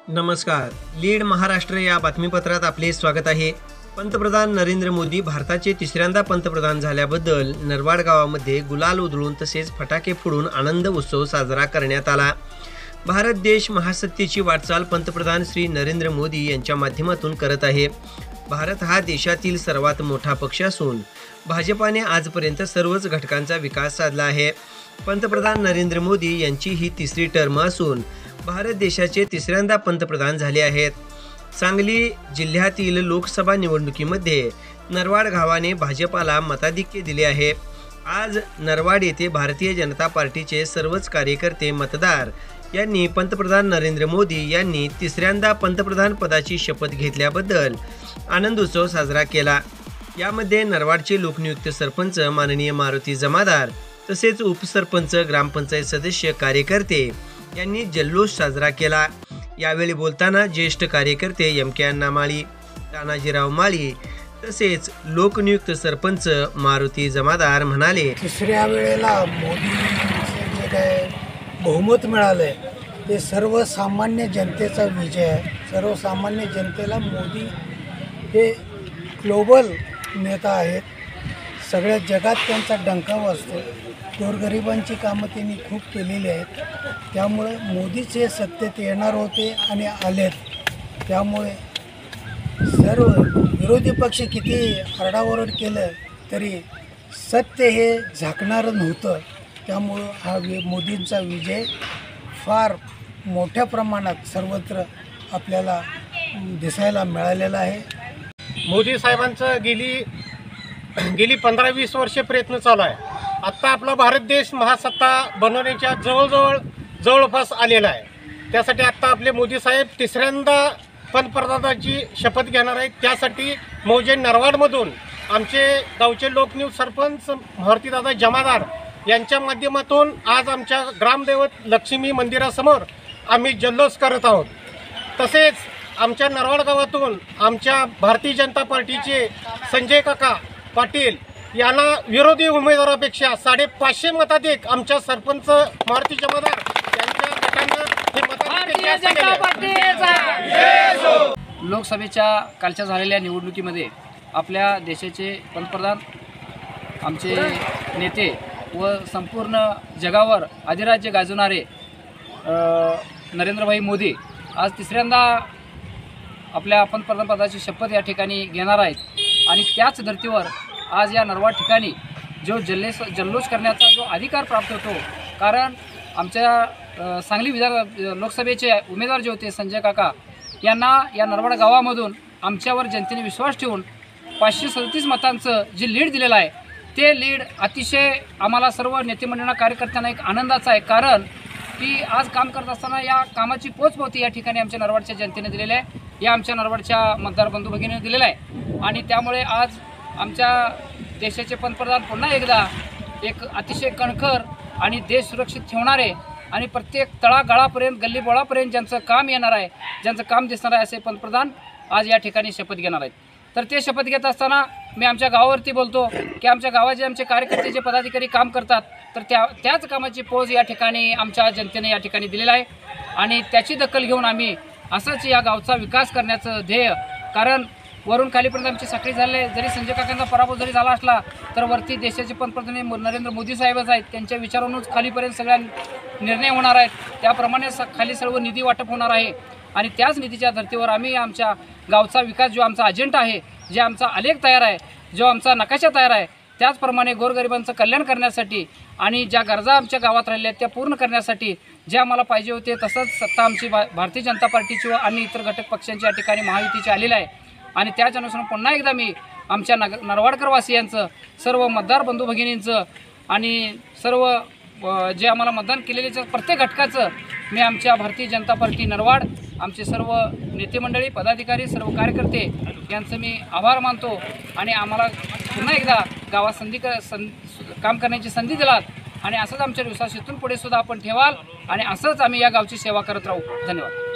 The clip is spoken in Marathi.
नमस्कार. लीड महाराष्ट्र या बातमीपत्रात आपले स्वागत आहे. पंतप्रधान नरेंद्र मोदी भारताचे तिसऱ्यांदा पंतप्रधान झाल्याबद्दल नरवाड गावामध्ये गुलाल उधळून तसेच फटाके फोडून आनंद उत्सव साजरा करण्यात आला. भारत देश महासत्तेची वाटचाल पंतप्रधान श्री नरेंद्र मोदी यांच्या माध्यमातून करत आहे. भारत हा देशातील सर्वात मोठा पक्ष असून भाजपाने आजपर्यंत सर्वच घटकांचा विकास साधला आहे. पंतप्रधान नरेंद्र मोदी यांची ही तिसरी टर्म असून भारत देशाचे तिसऱ्यांदा पंतप्रधान झाले आहेत. सांगली जिल्ह्यातील लोकसभा निवडणुकीमध्ये नरवाड गावाने भाजपाला मताधिक्य दिले आहे. आज नरवाड येथे भारतीय जनता पार्टीचे सर्वच कार्यकर्ते मतदार यांनी पंतप्रधान नरेंद्र मोदी यांनी तिसऱ्यांदा पंतप्रधान पदाची शपथ घेतल्याबद्दल आनंद उत्सव साजरा केला. यामध्ये नरवाडचे लोकनियुक्त सरपंच माननीय मारुती जमादार तसेच उपसरपंच, ग्रामपंचायत सदस्य, कार्यकर्ते यांनी जल्लोष साजरा केला. यावेळी बोलताना ज्येष्ठ कार्यकर्ते एम.के. अण्णा माळी, तानाजीराव माळी तसेच लोकनियुक्त सरपंच मारुती जमादार म्हणाले, तिसऱ्या वेळेला मोदीचे जे काय बहुमत मिळालंय ते सर्वसामान्य जनतेचा विजय आहे. सर्वसामान्य जनतेला मोदी हे ग्लोबल नेता आहेत. सगळ्या जगात त्यांचा डंका वाजतो. गोरगरिबांची कामं त्यांनी खूप केलेली आहेत. त्यामुळे मोदीच हे सत्तेत येणार होते आणि आलेत. त्यामुळे सर्व विरोधी पक्ष किती आरडाओरड केलं तरी सत्य हे झाकणारं नव्हतं. त्यामुळं हा मोदींचा विजय फार मोठ्या प्रमाणात सर्वत्र आपल्याला दिसायला मिळालेला आहे. मोदी साहेबांचं गेली 15-20 वर्षे प्रयत्न चालू आहे. आत्ता आपला भारत देश महासत्ता बनवण्याच्या जवळपास आलेला आहे. त्यासाठी आत्ता आपले मोदी साहेब तिसऱ्यांदा पंतप्रधानाची शपथ घेणार आहेत. त्यासाठी मौजे नरवाडमधून आमचे गावचे लोकनियुक्त सरपंच मारुतीदादा जमादार यांच्या माध्यमातून आज आमच्या ग्रामदैवत लक्ष्मी मंदिरासमोर आम्ही जल्लोष करत आहोत. तसेच आमच्या नरवाड गावातून आमच्या भारतीय जनता पार्टीचे संजय काका पाटील यांना विरोधी उमेदवारापेक्षा 550 मताधिक आमच्या सरपंच मारुती जमादार यांच्या गटानं हे लोकसभेच्या कालच्या झालेल्या निवडणुकीमध्ये आपल्या देशाचे पंतप्रधान, आमचे नेते व संपूर्ण जगावर अधिराज्य गाजवणारे नरेंद्रभाई मोदी आज तिसऱ्यांदा आपल्या पंतप्रधानपदाची शपथ या ठिकाणी घेणार आहेत. आणि त्याच धर्तीवर आज या नरवाड ठिकाणी जो जल्लोष करण्याचा जो अधिकार प्राप्त होतो, कारण आमच्या सांगली लोकसभेचे उमेदवार जे होते संजय काका यांना या नरवाड गावामधून आमच्यावर जनतेने विश्वास ठेवून 537 मतांचं जे लीड दिलेलं आहे ते लीड अतिशय आम्हाला सर्व नेतेमंडळांना, कार्यकर्त्यांना एक आनंदाचा आहे. कारण की आज काम करत असताना या कामाची पोचपावती या ठिकाणी आमच्या नरवाडच्या जनतेने दिलेली आहे, या आमच्या नरवाडच्या मतदार बंधू भगिनीने दिलेला आहे. आणि त्यामुळे आज आमच्या देशाचे पंतप्रधान पुन्हा एकदा एक अतिशय कणखर आणि देश सुरक्षित ठेवणारे आणि प्रत्येक तळागाळापर्यंत, गल्लीबोळापर्यंत ज्यांचं काम येणार आहे, ज्यांचं काम दिसणार आहे असे पंतप्रधान आज या ठिकाणी शपथ घेणार आहेत. तर ते शपथ घेत असताना मी आमच्या गावावरती बोलतो की आमच्या गावाचे आमचे कार्यकर्ते जे पदाधिकारी काम करतात तर त्याच कामाची पोच या ठिकाणी आमच्या जनतेने या ठिकाणी दिलेला आहे. आणि त्याची दखल घेऊन आम्ही असंच या गावचा विकास करण्याचं ध्येय, कारण वरून खालीपर्यंत आमची साखळी झाले, जरी संजय काकांचा पराभव जरी झाला असला तर वरती देशाचे पंतप्रधान नरेंद्र मोदी साहेबच आहेत. त्यांच्या विचारांवरूनच खालीपर्यंत सगळ्या निर्णय होणार आहेत. त्याप्रमाणे खाली सर्व निधी वाटप होणार आहे. आणि त्याच निधीच्या धर्तीवर आम्ही आमच्या गावचा विकास, जो आमचा अजेंडा आहे, जे आमचा आलेख तयार आहे, जो आमचा नकाशा तयार आहे, त्याचप्रमाणे गोरगरिबांचं कल्याण करण्यासाठी आणि ज्या गरजा आमच्या गावात राहिल्या त्या पूर्ण करण्यासाठी जे आम्हाला पाहिजे होते तसंच सत्ता आमची भारतीय जनता पार्टीची व आणि इतर घटक पक्षांच्या या ठिकाणी महायुतीची आलेली आहे. आणि त्याच अनुसार पुन्हा एकदा मी आमच्या नरवाडकरवासियांचं, सर्व मतदार बंधू भगिनींचं आणि सर्व जे आम्हाला मतदान केलेल्या प्रत्येक घटकाचं मी आमच्या भारतीय जनता पार्टी नरवाड, आमचे सर्व नेते मंडळी, पदाधिकारी, सर्व कार्यकर्ते यांचं मी आभार मानतो. आणि आम्हाला पुन्हा एकदा गावात काम करण्याची संधी दिलात आणि असंच आमच्या विश्वास इथून पुढे सुद्धा आपण ठेवाल आणि असंच आम्ही या गावची सेवा करत राहू. धन्यवाद.